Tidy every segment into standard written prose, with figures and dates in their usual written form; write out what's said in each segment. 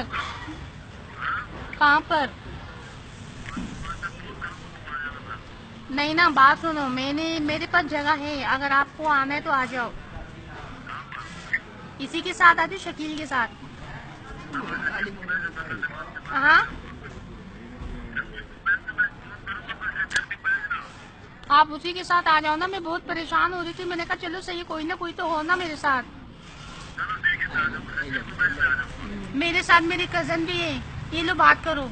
पर? कहाँ पर? नहीं ना, बात सुनो, मेरे पास जगह है, अगर आपको आना है तो आ जाओ। इसी के साथ आ जाओ, शकील के साथ। हाँ, आप उसी के साथ आ जाओ ना। मैं बहुत परेशान हो रही थी, मैंने कहा चलो सही, कोई ना कोई तो हो ना मेरे साथ। मेरे साथ मेरी कजन भी है। ये लो, बात करो।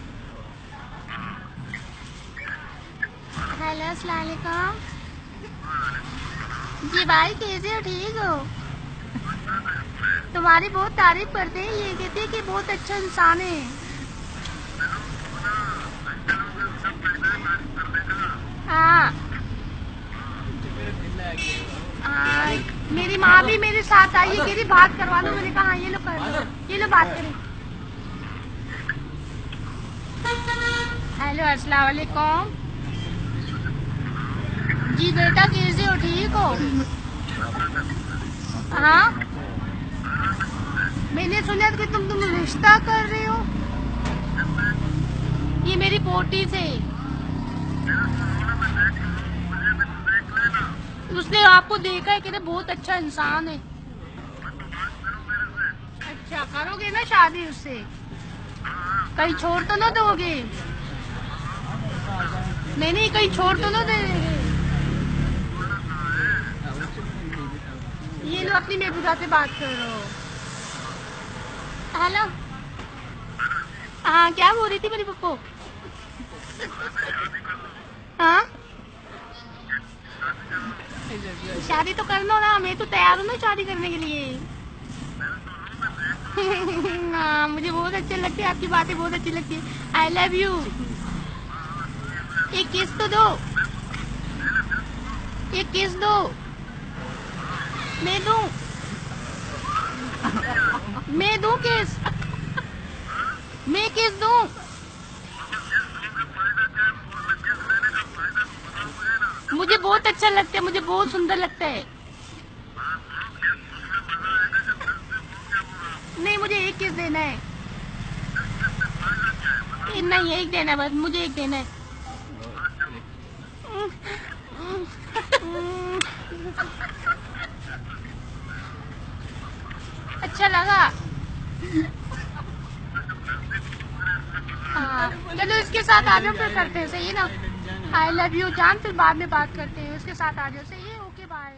हेलो, अस्सलाम वालेकुम। जी भाई, कैसे हो? ठीक हो? तुम्हारी बहुत तारीफ करते हैं, ये कहते हैं कि बहुत अच्छा इंसान है। हाँ हाँ, मेरी माँ भी मेरे साथ आई है, कह रही बात करवा लो। मैंने कहा हाँ, ये लो कर लो, ये लो बात करें। हेलो, अस्सलाम वालेकुम। जी बेटा, कैसे हो? ठीक हो? हाँ, मैंने सुना कि तुम रिश्ता कर रहे हो। ये मेरी पोती से। उसने आपको देखा है कि ना, बहुत अच्छा इंसान है। अच्छा, करोगे ना शादी उससे? कहीं छोड़ तो ना दोगे? नहीं नहीं, कहीं छोड़ तो ना देंगे? ये लो, अपनी महबूबा से बात करो। हेलो। हाँ, क्या बोल रही थी मेरी पप्पू? हाँ, शादी तो कर लो ना, मैं तो तैयार हूँ ना शादी करने के लिए। हाँ, मुझे बहुत अच्छे लगते हैं, आपकी बातें बहुत अच्छी लगती है। I love you. एक किस तो दो, एक किस दो। मैं दूं? मैं दूं किस? मैं किस दूं? मुझे बहुत अच्छा लगता है, मुझे बहुत सुंदर लगता है। नहीं, मुझे एक किस देना है। नहीं, एक देना है बस, मुझे एक देना है। अच्छा लगा। हाँ, चलो इसके साथ आ जाओ, फिर करते हैं, सही है ना? आई लव यू जान, फिर बाद में बात करते हैं। उसके साथ आ जाओ, सही है? Okay, bye.